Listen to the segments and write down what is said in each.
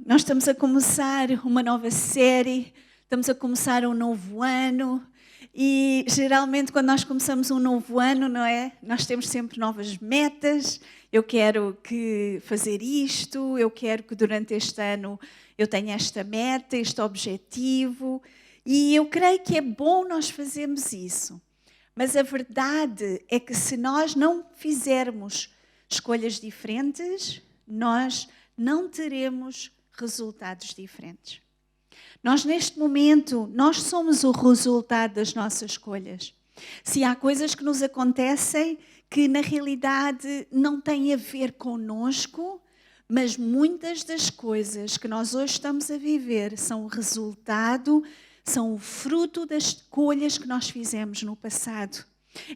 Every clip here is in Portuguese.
Nós estamos a começar uma nova série, estamos a começar um novo ano e geralmente quando nós começamos um novo ano, não é? Nós temos sempre novas metas. Eu quero fazer isto, eu quero que durante este ano eu tenha esta meta, este objetivo, e eu creio que é bom nós fazermos isso. Mas a verdade é que se nós não fizermos escolhas diferentes, nós não teremos resultados diferentes. Nós neste momento, nós somos o resultado das nossas escolhas. Se há coisas que nos acontecem que na realidade não têm a ver connosco, mas muitas das coisas que nós hoje estamos a viver são o resultado, são o fruto das escolhas que nós fizemos no passado.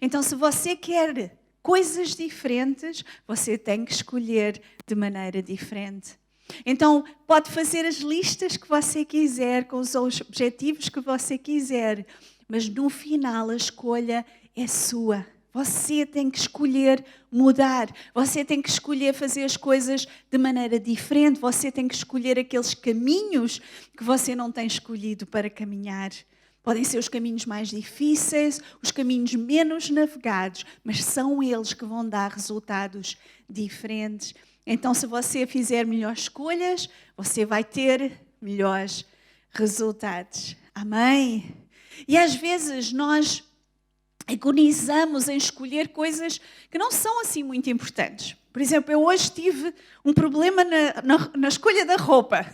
Então, se você quer coisas diferentes, você tem que escolher de maneira diferente. Então, pode fazer as listas que você quiser, com os objetivos que você quiser, mas no final a escolha é sua. Você tem que escolher mudar, você tem que escolher fazer as coisas de maneira diferente, você tem que escolher aqueles caminhos que você não tem escolhido para caminhar. Podem ser os caminhos mais difíceis, os caminhos menos navegados, mas são eles que vão dar resultados diferentes. Então, se você fizer melhores escolhas, você vai ter melhores resultados. Amém? E às vezes nós agonizamos em escolher coisas que não são assim muito importantes. Por exemplo, eu hoje tive um problema na escolha da roupa.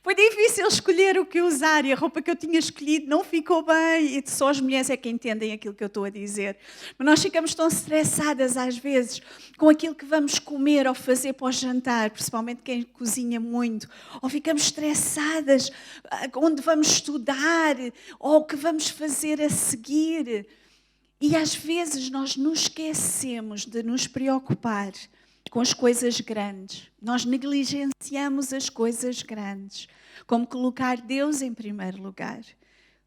Foi difícil escolher o que usar e a roupa que eu tinha escolhido não ficou bem. E só as mulheres é que entendem aquilo que eu estou a dizer. Mas nós ficamos tão estressadas às vezes com aquilo que vamos comer ou fazer para o jantar, principalmente quem cozinha muito. Ou ficamos estressadas onde vamos estudar ou o que vamos fazer a seguir. E às vezes nós nos esquecemos de nos preocupar com as coisas grandes. Nós negligenciamos as coisas grandes, como colocar Deus em primeiro lugar.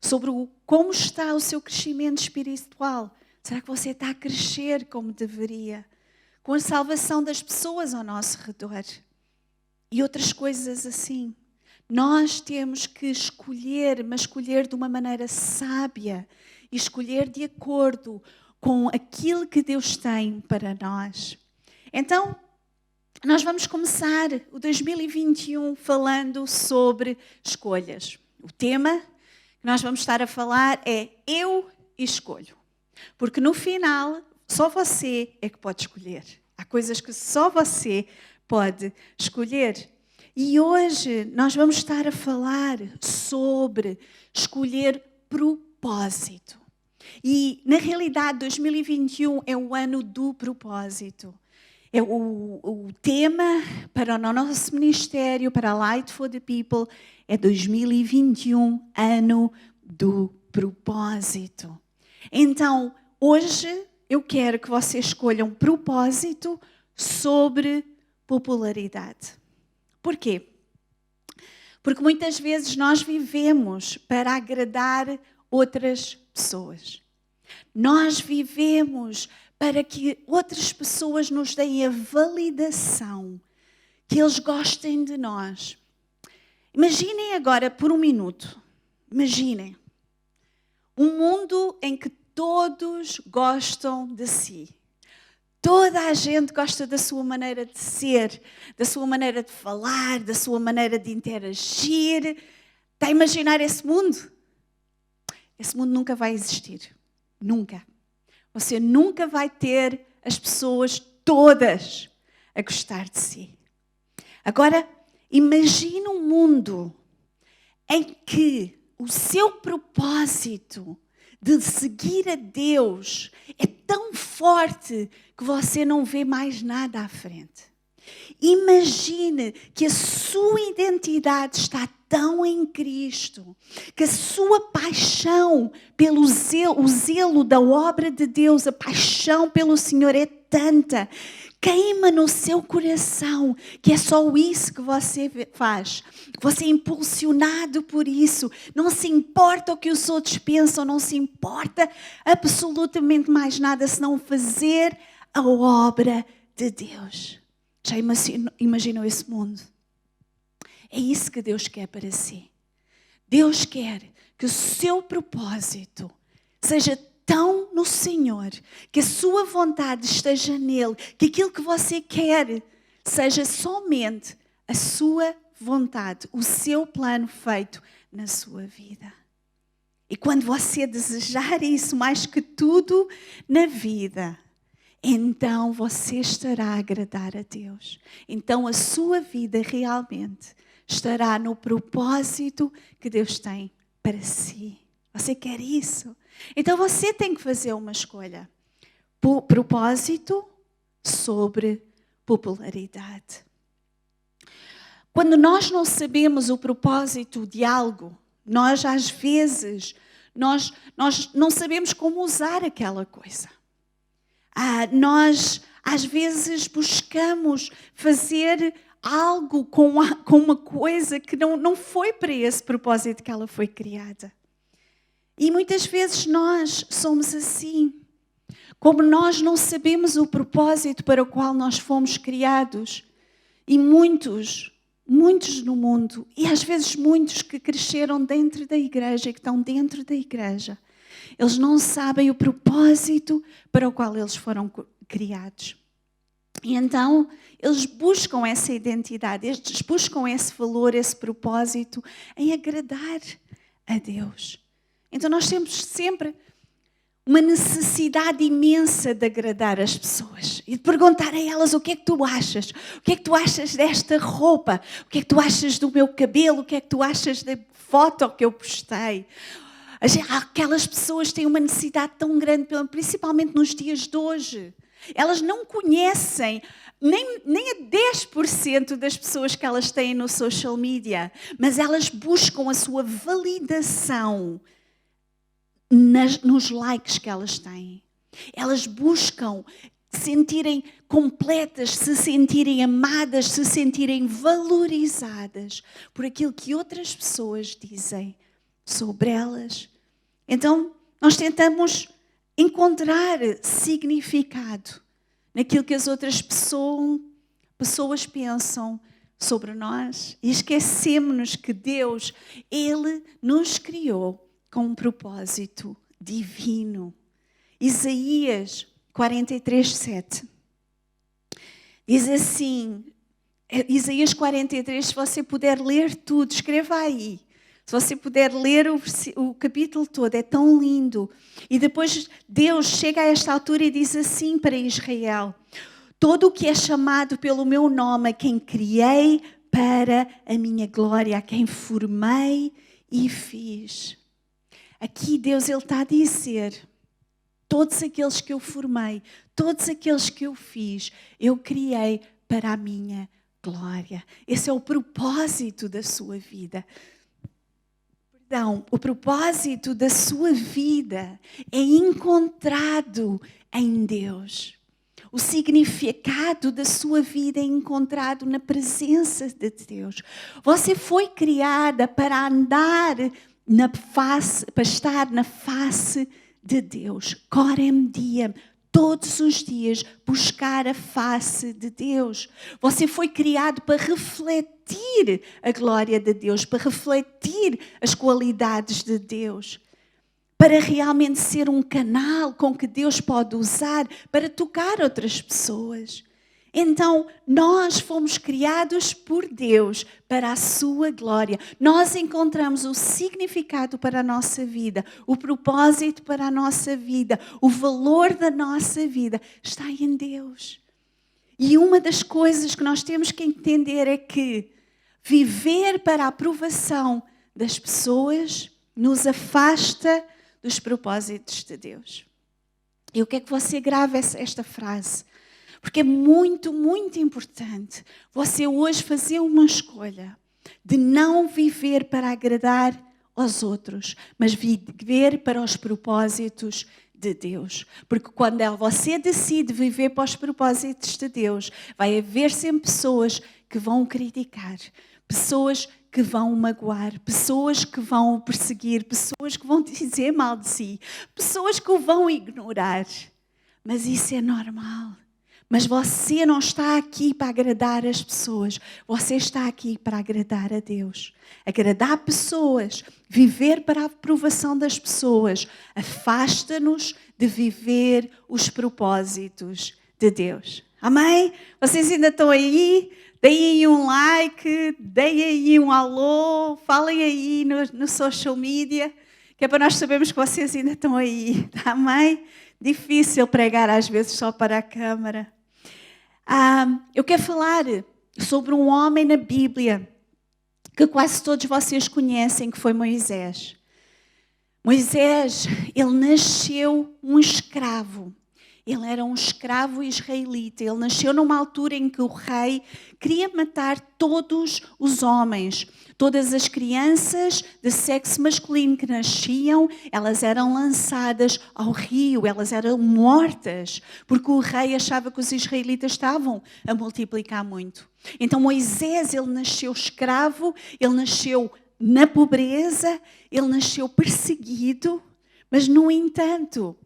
Sobre como está o seu crescimento espiritual. Será que você está a crescer como deveria? Com a salvação das pessoas ao nosso redor. E outras coisas assim. Nós temos que escolher, mas escolher de uma maneira sábia. E escolher de acordo com aquilo que Deus tem para nós. Então, nós vamos começar o 2021 falando sobre escolhas. O tema que nós vamos estar a falar é Eu Escolho. Porque no final, só você é que pode escolher. Há coisas que só você pode escolher. E hoje nós vamos estar a falar sobre escolher propósito. E, na realidade, 2021 é o ano do propósito. É o tema para o nosso ministério, para a Light for the People, é 2021, ano do propósito. Então, hoje eu quero que você escolha um propósito sobre popularidade. Por quê? Porque muitas vezes nós vivemos para agradar outras pessoas. Nós vivemos para que outras pessoas nos deem a validação, que eles gostem de nós. Imaginem agora por um minuto, imaginem um mundo em que todos gostam de si. Toda a gente gosta da sua maneira de ser, da sua maneira de falar, da sua maneira de interagir. Está a imaginar esse mundo? Esse mundo nunca vai existir. Nunca. Você nunca vai ter as pessoas todas a gostar de si. Agora, imagine um mundo em que o seu propósito de seguir a Deus é tão forte que você não vê mais nada à frente. Imagine que a sua identidade está tão em Cristo, que a sua paixão pelo o zelo da obra de Deus, a paixão pelo Senhor é tanta, queima no seu coração, que é só isso que você faz. Você é impulsionado por isso, não se importa o que os outros pensam, não se importa absolutamente mais nada senão fazer a obra de Deus. Já imaginou esse mundo? É isso que Deus quer para si. Deus quer que o seu propósito seja tão no Senhor, que a sua vontade esteja nele, que aquilo que você quer seja somente a sua vontade, o seu plano feito na sua vida. E quando você desejar isso mais que tudo na vida, então você estará a agradar a Deus. Então a sua vida realmente estará no propósito que Deus tem para si. Você quer isso? Então você tem que fazer uma escolha. Propósito sobre popularidade. Quando nós não sabemos o propósito de algo, nós às vezes nós não sabemos como usar aquela coisa. Nós às vezes buscamos fazer algo com uma coisa que não foi para esse propósito que ela foi criada. E muitas vezes nós somos assim. Como nós não sabemos o propósito para o qual nós fomos criados, e muitos no mundo, e às vezes muitos que cresceram dentro da igreja, que estão dentro da igreja, eles não sabem o propósito para o qual eles foram criados. E então, eles buscam essa identidade, eles buscam esse valor, esse propósito em agradar a Deus. Então, nós temos sempre uma necessidade imensa de agradar as pessoas e de perguntar a elas o que é que tu achas? O que é que tu achas desta roupa? O que é que tu achas do meu cabelo? O que é que tu achas da foto que eu postei? Aquelas pessoas têm uma necessidade tão grande, principalmente nos dias de hoje. Elas não conhecem nem a 10% das pessoas que elas têm no social media, mas elas buscam a sua validação nos likes que elas têm. Elas buscam se sentirem completas, se sentirem amadas, se sentirem valorizadas por aquilo que outras pessoas dizem sobre elas. Então, nós tentamos encontrar significado naquilo que as outras pessoas pensam sobre nós e esquecemos-nos que Deus, Ele nos criou com um propósito divino. Isaías 43:7 diz assim, Isaías 43, se você puder ler tudo, escreva aí. Se você puder ler o capítulo todo, é tão lindo. E depois Deus chega a esta altura e diz assim para Israel: todo o que é chamado pelo meu nome, a quem criei para a minha glória, a quem formei e fiz. Aqui Deus Ele está a dizer, todos aqueles que eu formei, todos aqueles que eu fiz, eu criei para a minha glória. Esse é o propósito da sua vida. Então, o propósito da sua vida é encontrado em Deus. O significado da sua vida é encontrado na presença de Deus. Você foi criada para andar para estar na face de Deus. Corem dia, todos os dias, buscar a face de Deus. Você foi criado para refletir a glória de Deus, para refletir as qualidades de Deus, para realmente ser um canal com que Deus pode usar para tocar outras pessoas. Então, nós fomos criados por Deus para a sua glória. Nós encontramos o significado para a nossa vida, o propósito para a nossa vida, o valor da nossa vida está em Deus. E uma das coisas que nós temos que entender é que viver para a aprovação das pessoas nos afasta dos propósitos de Deus. E eu quero que você grave esta frase. Porque é muito, muito importante você hoje fazer uma escolha de não viver para agradar aos outros, mas viver para os propósitos de Deus. Porque quando você decide viver para os propósitos de Deus, vai haver sempre pessoas que vão criticar, pessoas que vão magoar, pessoas que vão o perseguir, pessoas que vão dizer mal de si, pessoas que o vão ignorar. Mas isso é normal. Mas você não está aqui para agradar as pessoas. Você está aqui para agradar a Deus. Agradar pessoas, viver para a aprovação das pessoas, afasta-nos de viver os propósitos de Deus. Amém? Vocês ainda estão aí? Deem aí um like, deem aí um alô, falem aí no social media, que é para nós sabermos que vocês ainda estão aí. Amém? Difícil pregar às vezes só para a câmara. Eu quero falar sobre um homem na Bíblia que quase todos vocês conhecem, que foi Moisés. Moisés, ele nasceu um escravo. Ele era um escravo israelita. Ele nasceu numa altura em que o rei queria matar todos os homens. Todas as crianças de sexo masculino que nasciam, elas eram lançadas ao rio, elas eram mortas, porque o rei achava que os israelitas estavam a multiplicar muito. Então Moisés, ele nasceu escravo, ele nasceu na pobreza, ele nasceu perseguido, mas no entanto,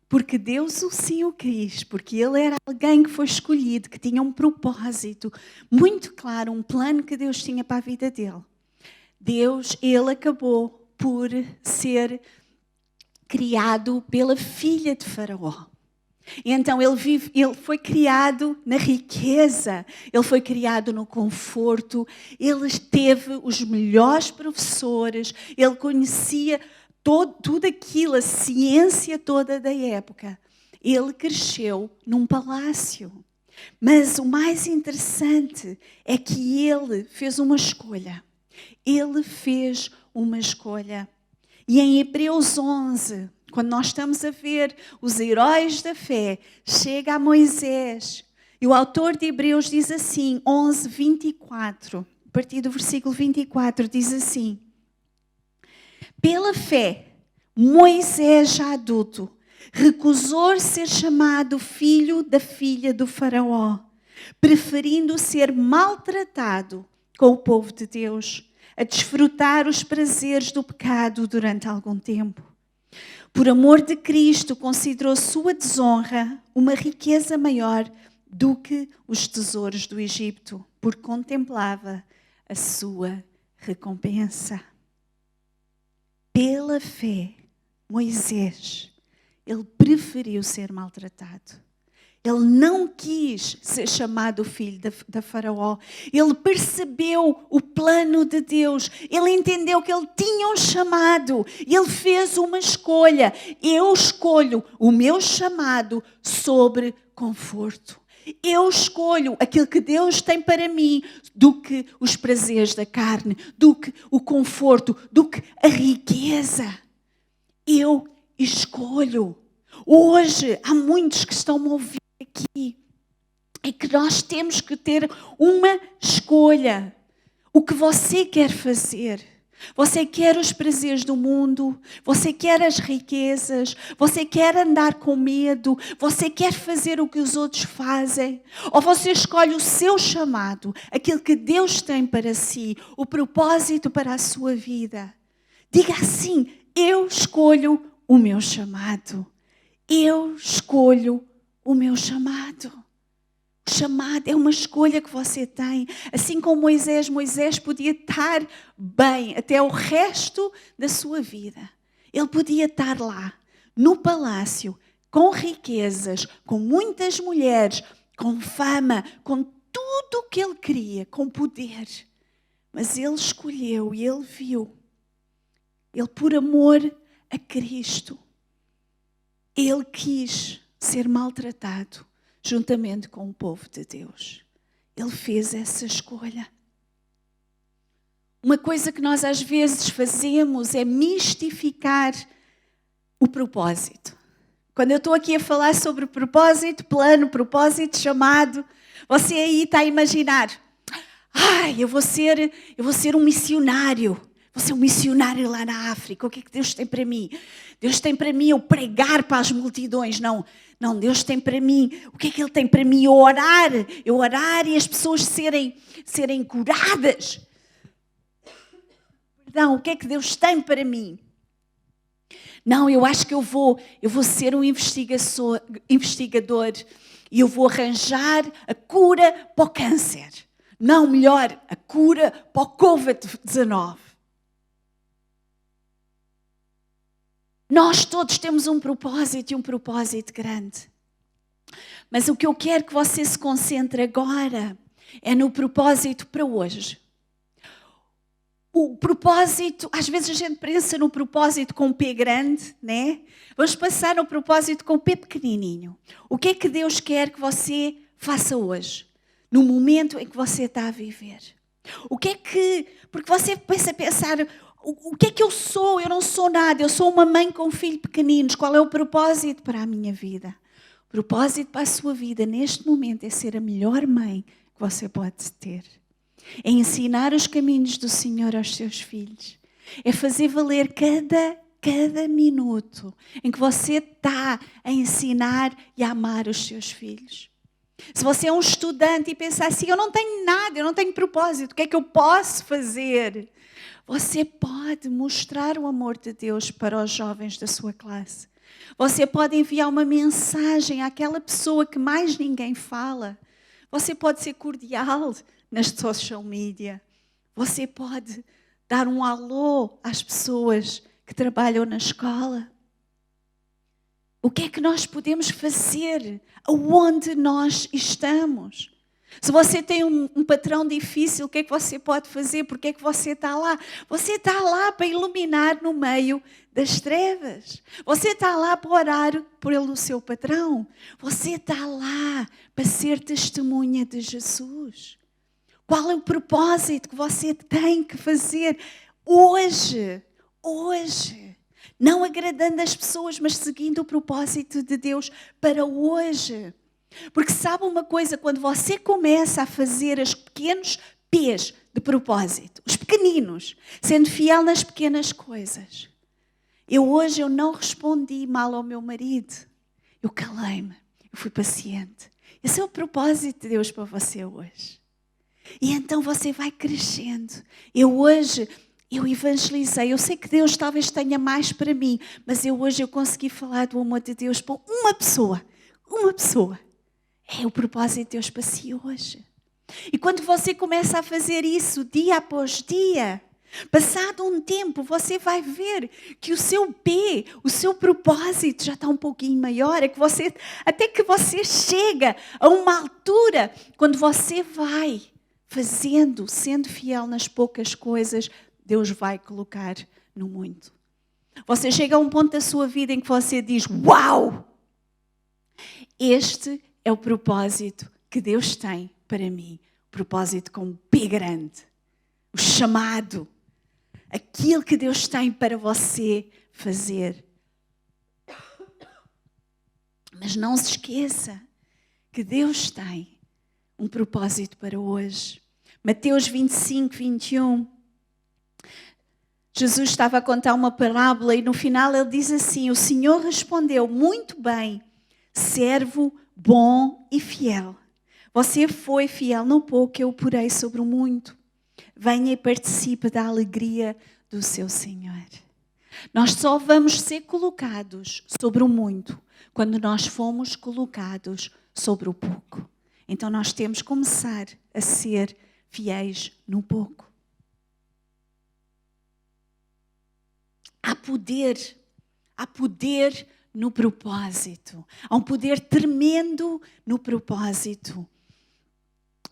porque Deus sim o quis, porque ele era alguém que foi escolhido, que tinha um propósito muito claro, um plano que Deus tinha para a vida dele. Ele acabou por ser criado pela filha de Faraó. Então ele foi criado na riqueza, ele foi criado no conforto, ele teve os melhores professores, ele conhecia tudo aquilo, a ciência toda da época. Ele cresceu num palácio. Mas o mais interessante é que ele fez uma escolha. Ele fez uma escolha. E em Hebreus 11, quando nós estamos a ver os heróis da fé, chega a Moisés. E o autor de Hebreus diz assim, 11, 24, a partir do versículo 24, diz assim: pela fé, Moisés, já adulto, recusou ser chamado filho da filha do Faraó, preferindo ser maltratado com o povo de Deus, a desfrutar os prazeres do pecado durante algum tempo. Por amor de Cristo, considerou sua desonra uma riqueza maior do que os tesouros do Egito, porque contemplava a sua recompensa. Pela fé, Moisés, ele preferiu ser maltratado. Ele não quis ser chamado filho da Faraó. Ele percebeu o plano de Deus. Ele entendeu que ele tinha um chamado. Ele fez uma escolha. Eu escolho o meu chamado sobre conforto. Eu escolho aquilo que Deus tem para mim do que os prazeres da carne, do que o conforto, do que a riqueza. Eu escolho. Hoje há muitos que estão a ouvir aqui. É que nós temos que ter uma escolha. O que você quer fazer? Você quer os prazeres do mundo? Você quer as riquezas? Você quer andar com medo? Você quer fazer o que os outros fazem? Ou você escolhe o seu chamado, aquilo que Deus tem para si, o propósito para a sua vida? Diga assim: eu escolho o meu chamado. Eu escolho o meu chamado. O chamado é uma escolha que você tem. Assim como Moisés podia estar bem até o resto da sua vida. Ele podia estar lá, no palácio, com riquezas, com muitas mulheres, com fama, com tudo o que ele queria, com poder. Mas ele escolheu e ele viu. Ele, por amor a Cristo, ele quis ser maltratado juntamente com o povo de Deus. Ele fez essa escolha. Uma coisa que nós às vezes fazemos é mistificar o propósito. Quando eu estou aqui a falar sobre propósito, plano, propósito, chamado, você aí está a imaginar: eu vou ser um missionário. Vou ser um missionário lá na África. O que é que Deus tem para mim? Deus tem para mim eu pregar para as multidões. Não, Deus tem para mim. O que é que Ele tem para mim? Eu orar e as pessoas serem curadas. Perdão, o que é que Deus tem para mim? Não, eu acho que eu vou ser um investigador. E eu vou arranjar a cura para o câncer. Não, melhor, a cura para o Covid-19. Nós todos temos um propósito e um propósito grande. Mas o que eu quero que você se concentre agora é no propósito para hoje. O propósito, às vezes a gente pensa no propósito com P grande, né? Vamos passar ao propósito com P pequenininho. O que é que Deus quer que você faça hoje? No momento em que você está a viver. O que é que... Porque você pensa a pensar, o que é que eu sou? Eu não sou nada, eu sou uma mãe com filhos pequeninos. Qual é o propósito para a minha vida? O propósito para a sua vida neste momento é ser a melhor mãe que você pode ter. É ensinar os caminhos do Senhor aos seus filhos. É fazer valer cada minuto em que você está a ensinar e a amar os seus filhos. Se você é um estudante e pensa assim, eu não tenho nada, eu não tenho propósito, o que é que eu posso fazer? Você pode mostrar o amor de Deus para os jovens da sua classe. Você pode enviar uma mensagem àquela pessoa que mais ninguém fala. Você pode ser cordial nas social media. Você pode dar um alô às pessoas que trabalham na escola. O que é que nós podemos fazer aonde nós estamos? Se você tem um patrão difícil, o que é que você pode fazer? Porque é que você está lá? Você está lá para iluminar no meio das trevas. Você está lá para orar pelo seu patrão. Você está lá para ser testemunha de Jesus. Qual é o propósito que você tem que fazer hoje? Hoje. Não agradando as pessoas, mas seguindo o propósito de Deus para hoje. Porque sabe uma coisa, quando você começa a fazer os pequenos P's de propósito, os pequeninos, sendo fiel nas pequenas coisas. Hoje eu não respondi mal ao meu marido. Eu calei-me, eu fui paciente. Esse é o propósito de Deus para você hoje. E então você vai crescendo. Hoje eu evangelizei. Eu sei que Deus talvez tenha mais para mim, mas hoje eu consegui falar do amor de Deus para uma pessoa. Uma pessoa. É o propósito de Deus para si hoje. E quando você começa a fazer isso dia após dia, passado um tempo, você vai ver que o seu P, o seu propósito já está um pouquinho maior. É que até que você chega a uma altura, quando você vai fazendo, sendo fiel nas poucas coisas, Deus vai colocar no muito. Você chega a um ponto da sua vida em que você diz, uau! Este é o propósito que Deus tem para mim. O propósito com um P grande. O chamado. Aquilo que Deus tem para você fazer. Mas não se esqueça que Deus tem um propósito para hoje. Mateus 25, 21. Jesus estava a contar uma parábola e no final ele diz assim, o Senhor respondeu, muito bem, servo bom e fiel. Você foi fiel no pouco, eu o porei sobre o muito. Venha e participe da alegria do seu Senhor. Nós só vamos ser colocados sobre o muito quando nós fomos colocados sobre o pouco. Então nós temos que começar a ser fiéis no pouco. Há poder no propósito. Há um poder tremendo no propósito.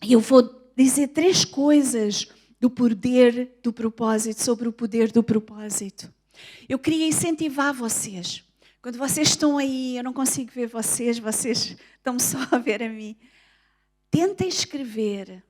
E eu vou dizer 3 coisas do poder do propósito, sobre o poder do propósito. Eu queria incentivar vocês. Quando vocês estão aí, eu não consigo ver vocês estão só a ver a mim. Tentem escrever.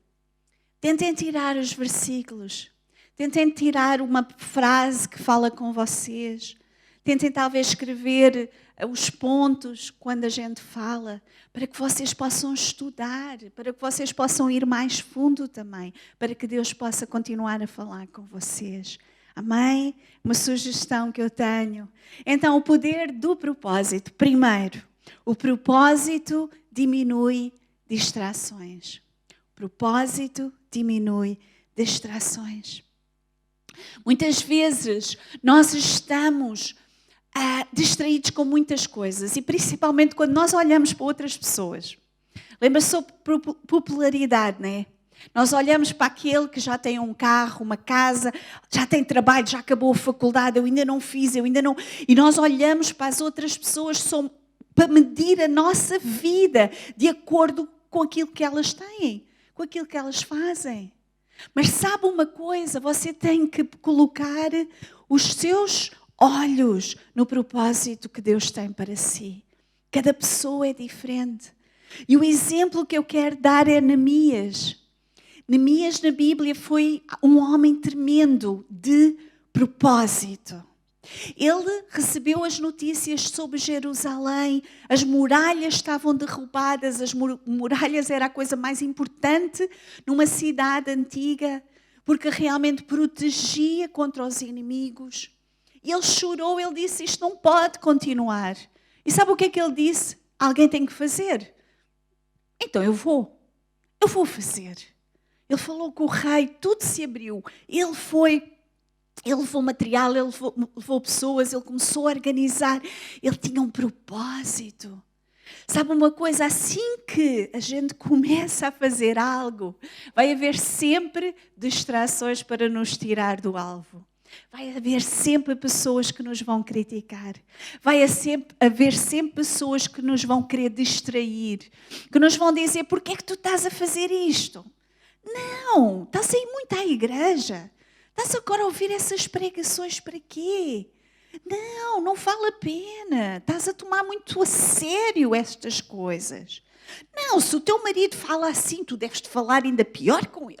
Tentem tirar os versículos. Tentem tirar uma frase que fala com vocês. Tentem talvez escrever os pontos quando a gente fala, para que vocês possam estudar, para que vocês possam ir mais fundo também, para que Deus possa continuar a falar com vocês. Amém? Uma sugestão que eu tenho. Então, o poder do propósito. Primeiro, o propósito diminui distrações. O propósito diminui distrações. Muitas vezes nós estamos distraídos com muitas coisas e principalmente quando nós olhamos para outras pessoas. Lembra-se sobre popularidade, não é? Nós olhamos para aquele que já tem um carro, uma casa, já tem trabalho, já acabou a faculdade, eu ainda não fiz, eu ainda não... E nós olhamos para as outras pessoas para medir a nossa vida de acordo com aquilo que elas têm, com aquilo que elas fazem. Mas sabe uma coisa? Você tem que colocar os seus olhos no propósito que Deus tem para si. Cada pessoa é diferente. E o exemplo que eu quero dar é Neemias. Neemias na Bíblia foi um homem tremendo de propósito. Ele recebeu as notícias sobre Jerusalém, as muralhas estavam derrubadas, as muralhas era a coisa mais importante numa cidade antiga, porque realmente protegia contra os inimigos. Ele chorou, ele disse, isto não pode continuar. E sabe o que é que ele disse? Alguém tem que fazer. Então eu vou fazer. Ele falou com o rei, tudo se abriu. Ele levou material, ele levou pessoas, ele começou a organizar. Ele tinha um propósito. Sabe uma coisa? Assim que a gente começa a fazer algo, vai haver sempre distrações para nos tirar do alvo. Vai haver sempre pessoas que nos vão criticar. Vai haver sempre pessoas que nos vão querer distrair. Que nos vão dizer, porquê é que tu estás a fazer isto? Não, estás a ir muito à igreja. Estás agora a ouvir essas pregações para quê? Não vale a pena. Estás a tomar muito a sério estas coisas. Não, se o teu marido fala assim, tu deves te falar ainda pior com ele.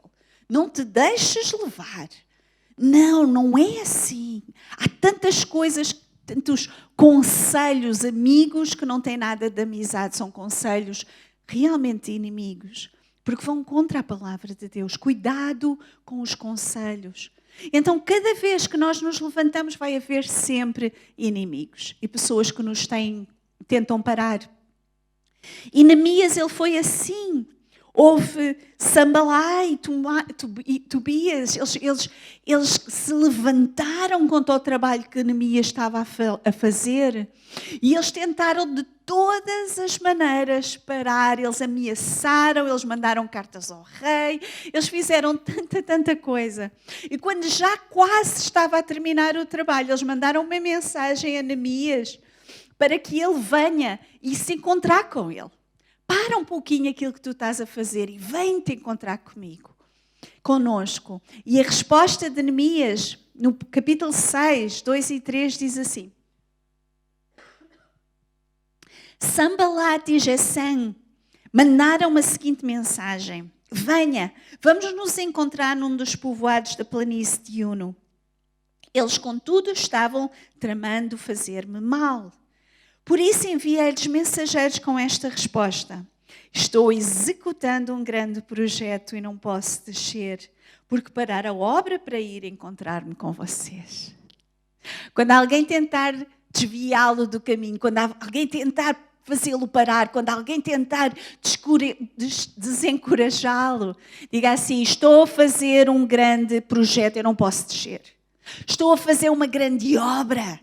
Não te deixes levar. Não é assim. Há tantas coisas, tantos conselhos amigos que não têm nada de amizade, são conselhos realmente inimigos, porque vão contra a palavra de Deus. Cuidado com os conselhos. Então, cada vez que nós nos levantamos, vai haver sempre inimigos e pessoas que nos tentam parar. E Neemias, ele foi assim. Houve Sambalá e Tobias, eles se levantaram contra o trabalho que Neemias estava a fazer e eles tentaram de todas as maneiras parar, eles ameaçaram, eles mandaram cartas ao rei, eles fizeram tanta coisa. E quando já quase estava a terminar o trabalho, eles mandaram uma mensagem a Neemias para que ele venha e se encontrar com ele. Para um pouquinho aquilo que tu estás a fazer e vem te encontrar conosco. E a resposta de Neemias, no capítulo 6, 2 e 3, diz assim. Sanbalat e Gesem mandaram a seguinte mensagem. Venha, vamos nos encontrar num dos povoados da planície de Uno. Eles, contudo, estavam tramando fazer-me mal. Por isso enviei-lhes mensageiros com esta resposta. Estou executando um grande projeto e não posso descer, porque parar a obra para ir encontrar-me com vocês. Quando alguém tentar desviá-lo do caminho, quando alguém tentar fazê-lo parar, quando alguém tentar desencorajá-lo, diga assim, estou a fazer um grande projeto, eu não posso descer. Estou a fazer uma grande obra.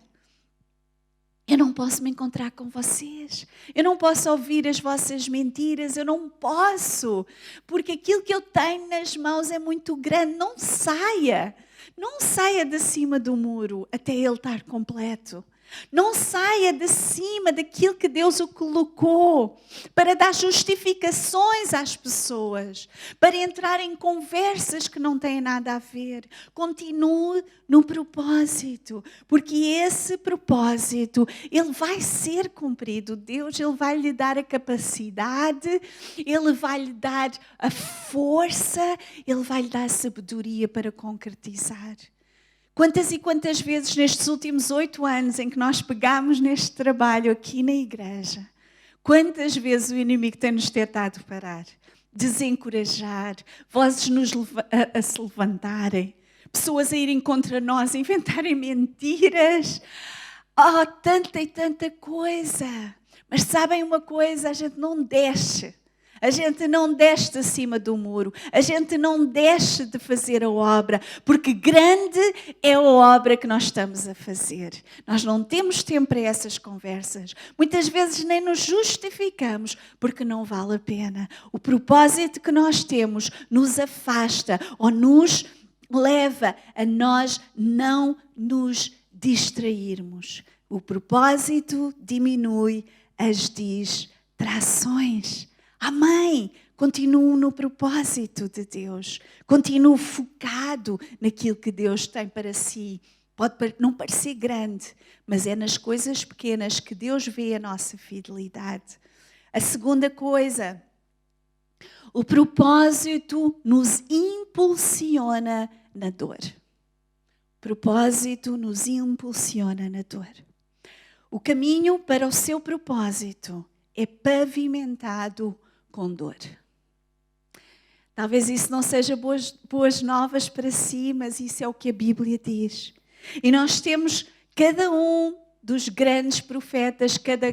Eu não posso me encontrar com vocês. Eu não posso ouvir as vossas mentiras. Eu não posso. Porque aquilo que eu tenho nas mãos é muito grande. Não saia. Não saia de cima do muro até ele estar completo. Não saia de cima daquilo que Deus o colocou para dar justificações às pessoas, para entrar em conversas que não têm nada a ver. Continue no propósito, porque esse propósito, ele vai ser cumprido. Deus, ele vai lhe dar a capacidade, ele vai lhe dar a força, ele vai lhe dar a sabedoria para concretizar. Quantas e quantas vezes nestes últimos 8 anos em que nós pegámos neste trabalho aqui na igreja, quantas vezes o inimigo tem-nos tentado parar, desencorajar, vozes a se levantarem, pessoas a irem contra nós, a inventarem mentiras, tanta e tanta coisa. Mas sabem uma coisa, a gente não desce A gente não desce acima do muro. A gente não deixa de fazer a obra, porque grande é a obra que nós estamos a fazer. Nós não temos tempo para essas conversas. Muitas vezes nem nos justificamos, porque não vale a pena. O propósito que nós temos nos afasta ou nos leva a nós não nos distrairmos. O propósito diminui as distrações. Amém! Continuo no propósito de Deus. Continuo focado naquilo que Deus tem para si. Pode não parecer grande, mas é nas coisas pequenas que Deus vê a nossa fidelidade. A segunda coisa, o propósito nos impulsiona na dor. O propósito nos impulsiona na dor. O caminho para o seu propósito é pavimentado com dor. Talvez isso não seja boas novas para si, mas isso é o que a Bíblia diz. E nós temos cada um dos grandes profetas, cada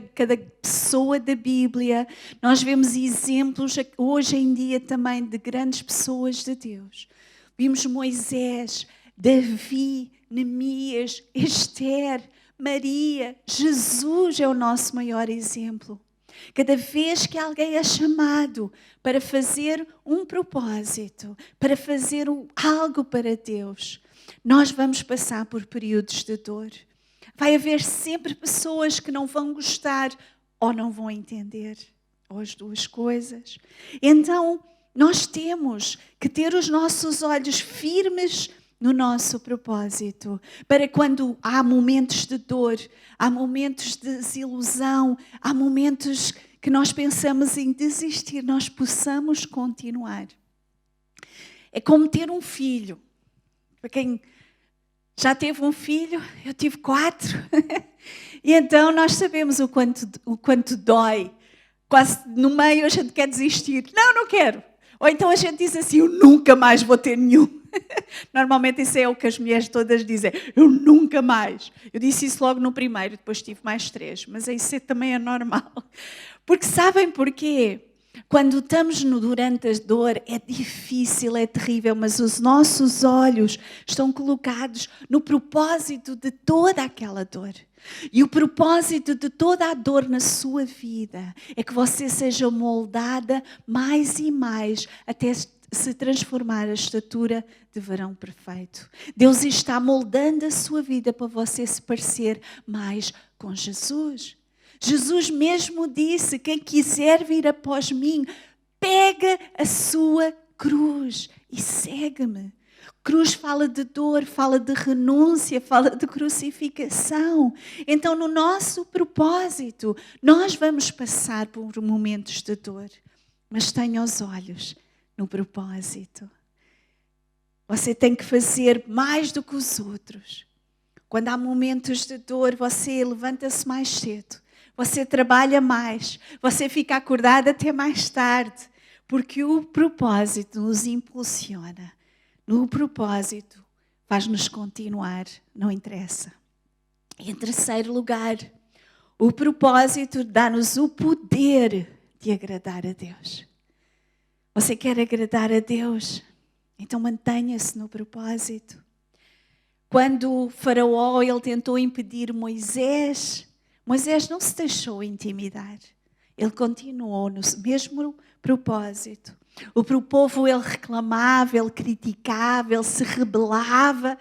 pessoa da Bíblia. Nós vemos exemplos hoje em dia também de grandes pessoas de Deus. Vimos Moisés, Davi, Neemias, Esther, Maria. Jesus é o nosso maior exemplo. Cada vez que alguém é chamado para fazer um propósito, para fazer algo para Deus, nós vamos passar por períodos de dor. Vai haver sempre pessoas que não vão gostar ou não vão entender, ou as duas coisas. Então, nós temos que ter os nossos olhos firmes no nosso propósito, para quando há momentos de dor, há momentos de desilusão, há momentos que nós pensamos em desistir, nós possamos continuar. É como ter um filho. Para quem já teve um filho, eu tive 4. E então nós sabemos o quanto dói. Quase no meio a gente quer desistir. Não quero. Ou então a gente diz assim, eu nunca mais vou ter nenhum. Normalmente isso é o que as mulheres todas dizem, eu nunca mais. Eu disse isso logo no primeiro, depois tive mais 3, mas isso também é normal. Porque sabem porquê? Quando estamos durante a dor é difícil, é terrível, mas os nossos olhos estão colocados no propósito de toda aquela dor. E o propósito de toda a dor na sua vida é que você seja moldada mais e mais até se transformar a estatura de varão perfeito. Deus está moldando a sua vida para você se parecer mais com Jesus. Jesus mesmo disse, quem quiser vir após mim, pega a sua cruz e segue-me. Cruz fala de dor, fala de renúncia, fala de crucificação. Então, no nosso propósito, nós vamos passar por momentos de dor. Mas tenha os olhos no propósito. Você tem que fazer mais do que os outros. Quando há momentos de dor, você levanta-se mais cedo. Você trabalha mais. Você fica acordado até mais tarde. Porque o propósito nos impulsiona. No propósito faz-nos continuar. Não interessa. Em terceiro lugar, o propósito dá-nos o poder de agradar a Deus. Você quer agradar a Deus? Então mantenha-se no propósito. Quando o faraó ele tentou impedir Moisés não se deixou intimidar. Ele continuou no mesmo propósito. O povo ele reclamava, ele criticava, ele se rebelava.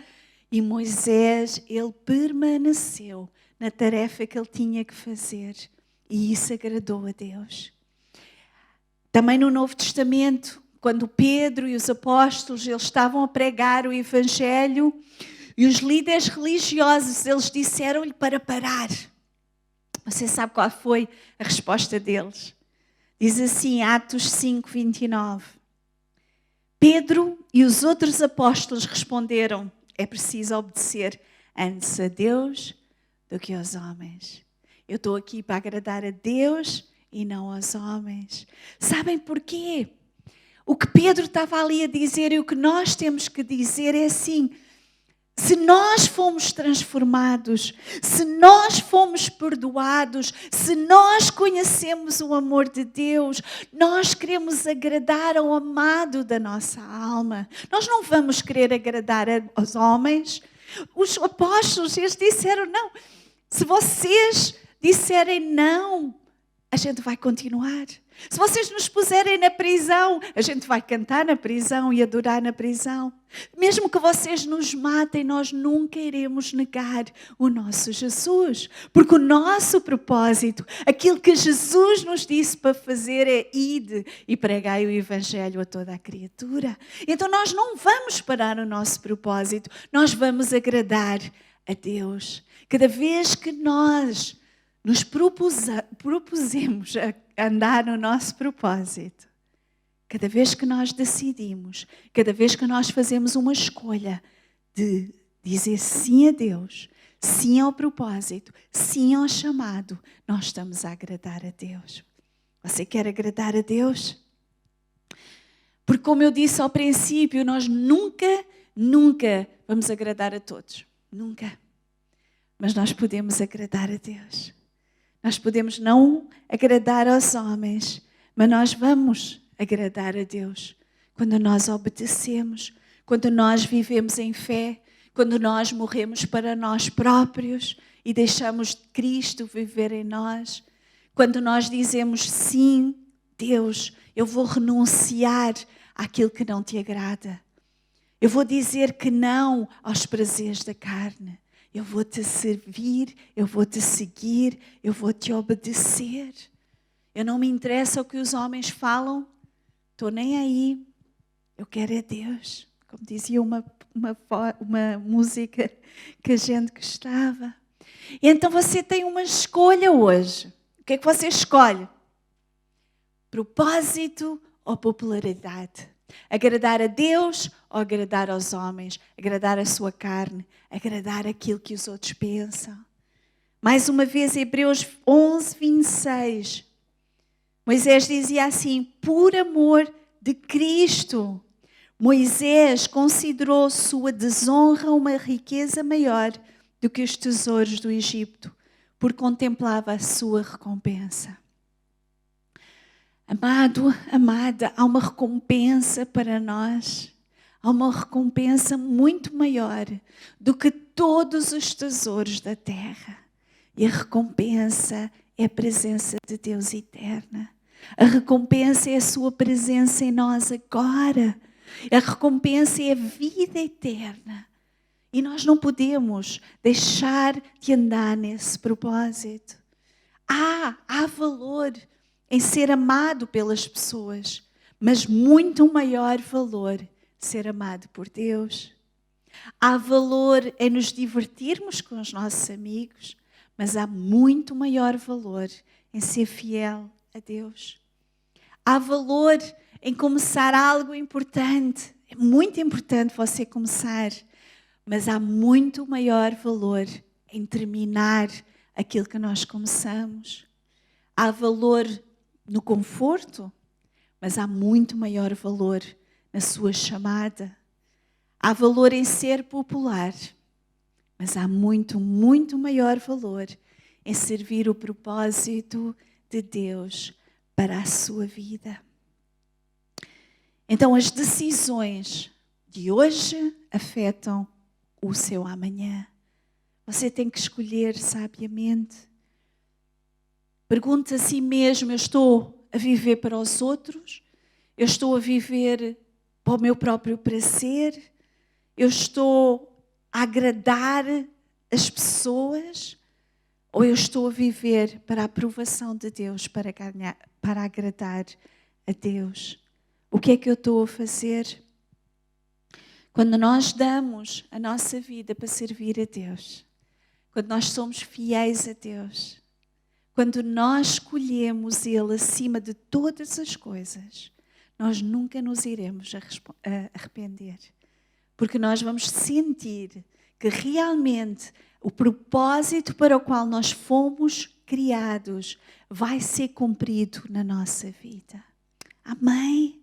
E Moisés ele permaneceu na tarefa que ele tinha que fazer. E isso agradou a Deus. Também no Novo Testamento, quando Pedro e os apóstolos eles estavam a pregar o Evangelho e os líderes religiosos eles disseram-lhe para parar. Você sabe qual foi a resposta deles? Diz assim, Atos 5:29. Pedro e os outros apóstolos responderam, é preciso obedecer antes a Deus do que aos homens. Eu estou aqui para agradar a Deus e não aos homens. Sabem porquê? O que Pedro estava ali a dizer e o que nós temos que dizer é assim, Se nós fomos transformados, se nós fomos perdoados, se nós conhecemos o amor de Deus, nós queremos agradar ao amado da nossa alma. Nós não vamos querer agradar aos homens. Os apóstolos, eles disseram não. Se vocês disserem não, a gente vai continuar. Se vocês nos puserem na prisão, a gente vai cantar na prisão e adorar na prisão. Mesmo que vocês nos matem, nós nunca iremos negar o nosso Jesus. Porque o nosso propósito, aquilo que Jesus nos disse para fazer é ide e pregai o Evangelho a toda a criatura. Então nós não vamos parar o nosso propósito, nós vamos agradar a Deus. Cada vez que nós nos propusemos a andar no nosso propósito, cada vez que nós decidimos, cada vez que nós fazemos uma escolha de dizer sim a Deus, sim ao propósito, sim ao chamado, nós estamos a agradar a Deus. Você quer agradar a Deus? Porque como eu disse ao princípio, nós nunca vamos agradar a todos. Nunca. Mas nós podemos agradar a Deus. Nós podemos não agradar aos homens, mas nós vamos agradar a Deus quando nós obedecemos, quando nós vivemos em fé, quando nós morremos para nós próprios e deixamos Cristo viver em nós, quando nós dizemos sim, Deus, eu vou renunciar àquilo que não te agrada. Eu vou dizer que não aos prazeres da carne. Eu vou te servir, eu vou te seguir, eu vou te obedecer. Eu não me interessa o que os homens falam, estou nem aí. Eu quero é Deus. Como dizia uma música que a gente gostava. E então você tem uma escolha hoje. O que é que você escolhe? Propósito ou popularidade? Agradar a Deus ou agradar aos homens? Agradar a sua carne? Agradar aquilo que os outros pensam? Mais uma vez, Hebreus 11, 26. Moisés dizia assim, por amor de Cristo, Moisés considerou sua desonra uma riqueza maior do que os tesouros do Egito, porque contemplava a sua recompensa. Amado, amada, há uma recompensa para nós. Há uma recompensa muito maior do que todos os tesouros da terra. E a recompensa é a presença de Deus eterna. A recompensa é a sua presença em nós agora. A recompensa é a vida eterna. E nós não podemos deixar de andar nesse propósito. Há valor em ser amado pelas pessoas, mas muito maior valor ser amado por Deus. Há valor em nos divertirmos com os nossos amigos, mas há muito maior valor em ser fiel a Deus. Há valor em começar algo importante. É muito importante você começar, mas há muito maior valor em terminar aquilo que nós começamos. Há valor no conforto, mas há muito maior valor na sua chamada. Há valor em ser popular, mas há muito maior valor em servir o propósito de Deus para a sua vida. Então, as decisões de hoje afetam o seu amanhã. Você tem que escolher sabiamente. Pergunte a si mesmo, eu estou a viver para os outros? Eu estou a viver para o meu próprio prazer? Eu estou a agradar as pessoas? Ou eu estou a viver para a aprovação de Deus, para agradar a Deus? O que é que eu estou a fazer? Quando nós damos a nossa vida para servir a Deus, quando nós somos fiéis a Deus, quando nós escolhemos Ele acima de todas as coisas, nós nunca nos iremos arrepender. Porque nós vamos sentir que realmente o propósito para o qual nós fomos criados vai ser cumprido na nossa vida. Amém?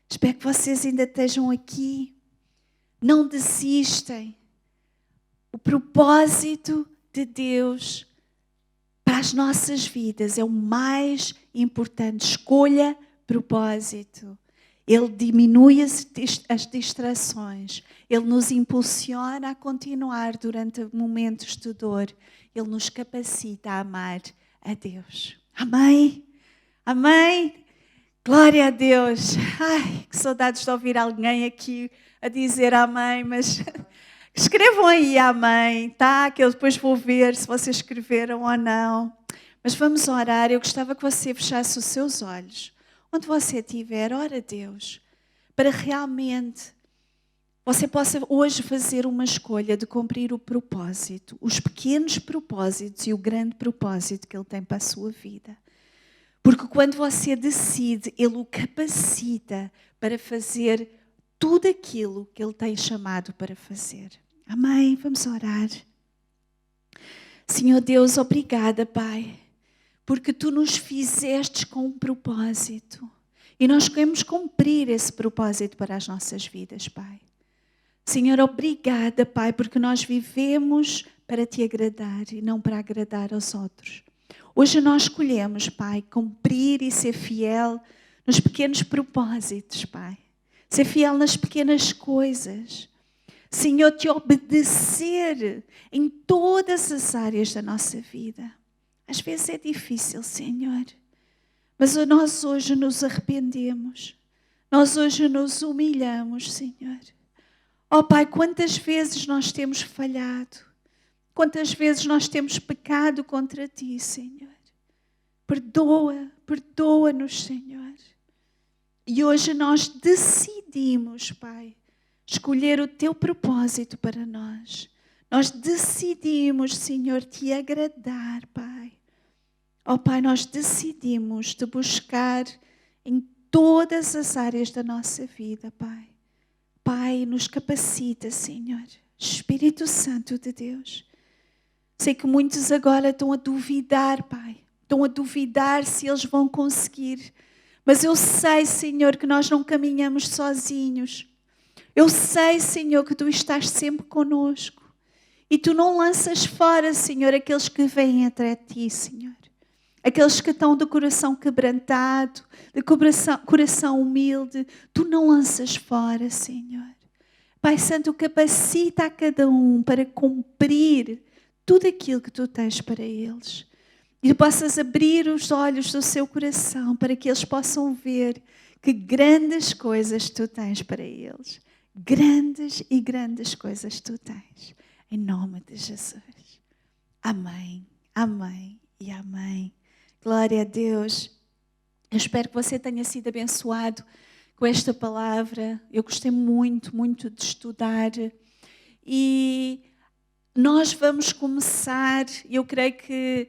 Espero que vocês ainda estejam aqui. Não desistem. O propósito de Deus para as nossas vidas é o mais importante. Escolha propósito. Ele diminui as distrações. Ele nos impulsiona a continuar durante momentos de dor. Ele nos capacita a amar a Deus. Amém? Amém? Glória a Deus. Ai, que saudades de ouvir alguém aqui a dizer amém, mas escrevam aí amém, tá? Que eu depois vou ver se vocês escreveram ou não. Mas vamos orar. Eu gostava que você fechasse os seus olhos. Onde você estiver, ora a Deus, para realmente você possa hoje fazer uma escolha de cumprir o propósito, os pequenos propósitos e o grande propósito que Ele tem para a sua vida. Porque quando você decide, Ele o capacita para fazer tudo aquilo que Ele tem chamado para fazer. Amém? Vamos orar. Senhor Deus, obrigada, Pai, porque Tu nos fizestes com um propósito. E nós queremos cumprir esse propósito para as nossas vidas, Pai. Senhor, obrigada, Pai, porque nós vivemos para Te agradar e não para agradar aos outros. Hoje nós escolhemos, Pai, cumprir e ser fiel nos pequenos propósitos, Pai. Ser fiel nas pequenas coisas. Senhor, Te obedecer em todas as áreas da nossa vida. Às vezes é difícil, Senhor, mas nós hoje nos arrependemos. Nós hoje nos humilhamos, Senhor. Ó Pai, quantas vezes nós temos falhado. Quantas vezes nós temos pecado contra Ti, Senhor. Perdoa-nos, Senhor. E hoje nós decidimos, Pai, escolher o Teu propósito para nós. Nós decidimos, Senhor, Te agradar, Pai. Ó Pai, nós decidimos Te buscar em todas as áreas da nossa vida, Pai. Pai, nos capacita, Senhor. Espírito Santo de Deus. Sei que muitos agora estão a duvidar, Pai. Estão a duvidar se eles vão conseguir. Mas eu sei, Senhor, que nós não caminhamos sozinhos. Eu sei, Senhor, que Tu estás sempre conosco. E Tu não lanças fora, Senhor, aqueles que vêm atrás de Ti, Senhor. Aqueles que estão de coração quebrantado, de coração humilde. Tu não lanças fora, Senhor. Pai Santo, capacita a cada um para cumprir tudo aquilo que Tu tens para eles. E Tu possas abrir os olhos do seu coração para que eles possam ver que grandes coisas Tu tens para eles. Grandes e grandes coisas Tu tens. Em nome de Jesus. Amém, amém e amém. Glória a Deus. Eu espero que você tenha sido abençoado com esta palavra. Eu gostei muito, muito de estudar. E nós vamos começar, eu creio que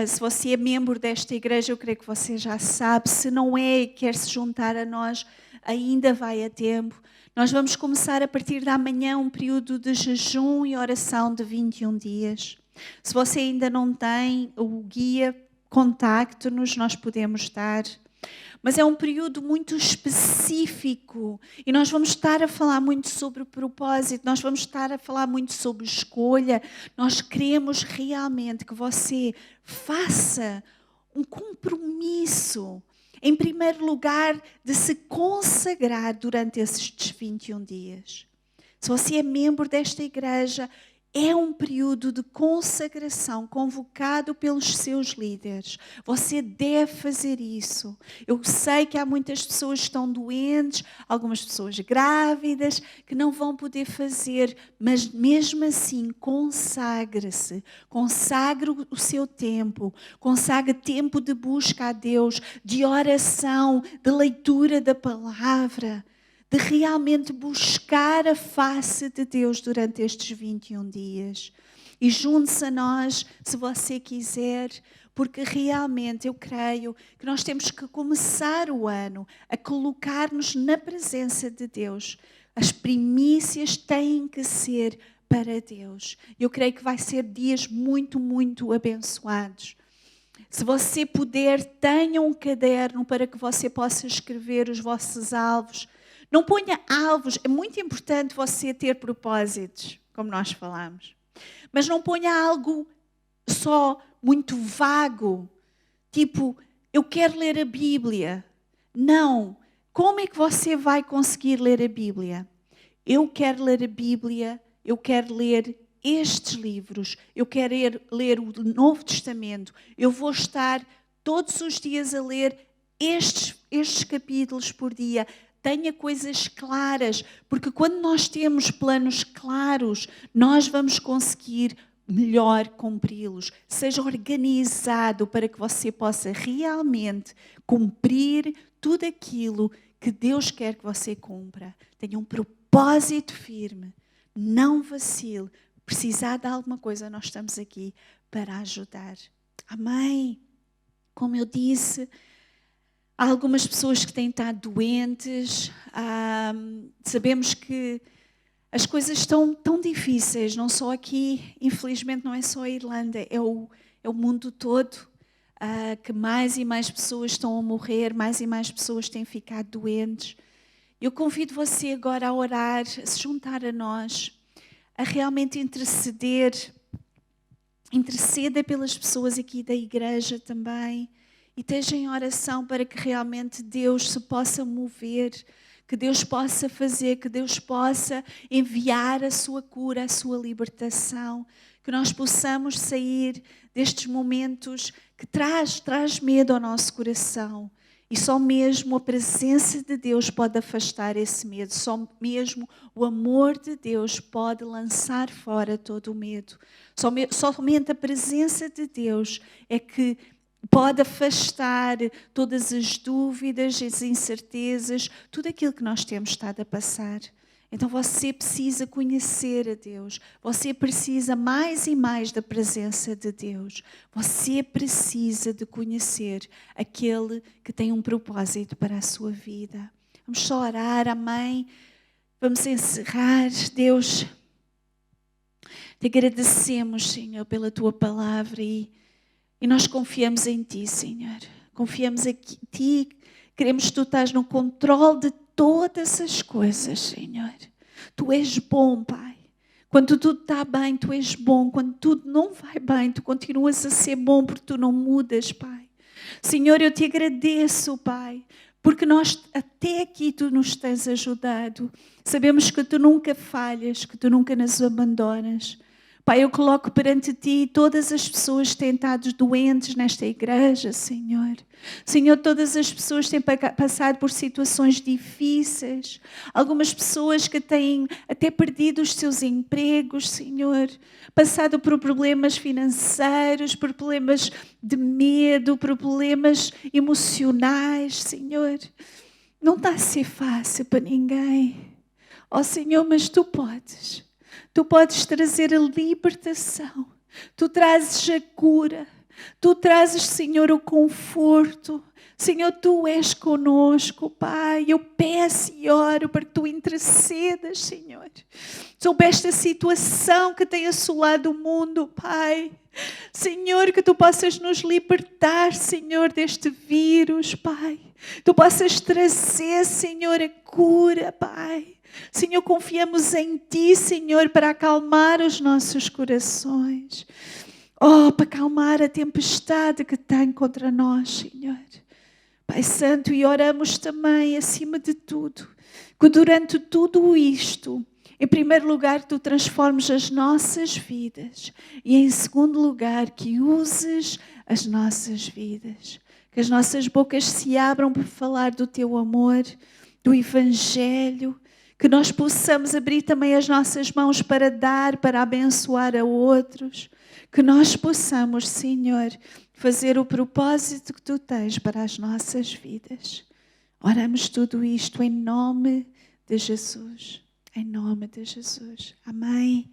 se você é membro desta igreja, eu creio que você já sabe. Se não é e quer se juntar a nós, ainda vai a tempo. Nós vamos começar a partir de amanhã um período de jejum e oração de 21 dias. Se você ainda não tem o guia, contacte-nos, nós podemos dar. Mas é um período muito específico e nós vamos estar a falar muito sobre o propósito, nós vamos estar a falar muito sobre escolha. Nós queremos realmente que você faça um compromisso, em primeiro lugar, de se consagrar durante esses 21 dias. Se você é membro desta igreja, é um período de consagração convocado pelos seus líderes. Você deve fazer isso. Eu sei que há muitas pessoas que estão doentes, algumas pessoas grávidas, que não vão poder fazer, mas mesmo assim, consagre-se. Consagre o seu tempo. Consagre tempo de busca a Deus, de oração, de leitura da palavra, de realmente buscar a face de Deus durante estes 21 dias. E junte-se a nós, se você quiser, porque realmente eu creio que nós temos que começar o ano a colocar-nos na presença de Deus. As primícias têm que ser para Deus. Eu creio que vai ser dias muito, muito abençoados. Se você puder, tenha um caderno para que você possa escrever os vossos alvos. Não ponha alvos, é muito importante você ter propósitos, como nós falamos. Mas não ponha algo só muito vago, tipo, eu quero ler a Bíblia. Não. Como é que você vai conseguir ler a Bíblia? Eu quero ler a Bíblia, eu quero ler estes livros, eu quero ler o Novo Testamento, eu vou estar todos os dias a ler estes capítulos por dia. Tenha coisas claras, porque quando nós temos planos claros, nós vamos conseguir melhor cumpri-los. Seja organizado para que você possa realmente cumprir tudo aquilo que Deus quer que você cumpra. Tenha um propósito firme, não vacile. Precisar de alguma coisa, nós estamos aqui para ajudar. Amém? Como eu disse, há algumas pessoas que têm estado doentes. Sabemos que as coisas estão tão difíceis, não só aqui, infelizmente não é só a Irlanda, é o mundo todo, que mais e mais pessoas estão a morrer, mais e mais pessoas têm ficado doentes. Eu convido você agora a orar, a se juntar a nós, a realmente interceda pelas pessoas aqui da igreja também, e esteja em oração para que realmente Deus se possa mover, que Deus possa fazer, que Deus possa enviar a sua cura, a sua libertação, que nós possamos sair destes momentos que traz medo ao nosso coração. E só mesmo a presença de Deus pode afastar esse medo. Só mesmo o amor de Deus pode lançar fora todo o medo. Somente a presença de Deus é que pode afastar todas as dúvidas, as incertezas, tudo aquilo que nós temos estado a passar. Então você precisa conhecer a Deus. Você precisa mais e mais da presença de Deus. Você precisa de conhecer aquele que tem um propósito para a sua vida. Vamos só orar, amém? Vamos encerrar. Deus, te agradecemos, Senhor, pela tua palavra e nós confiamos em Ti, Senhor. Confiamos em Ti. Queremos que Tu estás no controle de todas as coisas, Senhor. Tu és bom, Pai. Quando tudo está bem, Tu és bom. Quando tudo não vai bem, Tu continuas a ser bom porque Tu não mudas, Pai. Senhor, eu Te agradeço, Pai, porque nós até aqui Tu nos tens ajudado. Sabemos que Tu nunca falhas, que Tu nunca nos abandonas. Pai, eu coloco perante Ti todas as pessoas que têm estado doentes nesta igreja, Senhor. Senhor, todas as pessoas têm passado por situações difíceis. Algumas pessoas que têm até perdido os seus empregos, Senhor. Passado por problemas financeiros, por problemas de medo, por problemas emocionais, Senhor. Não está a ser fácil para ninguém. Ó Senhor, mas Tu podes. Tu podes trazer a libertação, Tu trazes a cura, Tu trazes, Senhor, o conforto. Senhor, Tu és conosco, Pai. Eu peço e oro para que Tu intercedas, Senhor, sobre esta situação que tem assolado o mundo, Pai. Senhor, que Tu possas nos libertar, Senhor, deste vírus, Pai. Tu possas trazer, Senhor, a cura, Pai. Senhor, confiamos em Ti, Senhor, para acalmar os nossos corações. Oh, para acalmar a tempestade que tem contra nós, Senhor. Pai Santo, e oramos também, acima de tudo, que durante tudo isto, em primeiro lugar, Tu transformes as nossas vidas e, em segundo lugar, que uses as nossas vidas. Que as nossas bocas se abram para falar do Teu amor, do Evangelho, que nós possamos abrir também as nossas mãos para dar, para abençoar a outros. Que nós possamos, Senhor, fazer o propósito que Tu tens para as nossas vidas. Oramos tudo isto em nome de Jesus. Em nome de Jesus. Amém.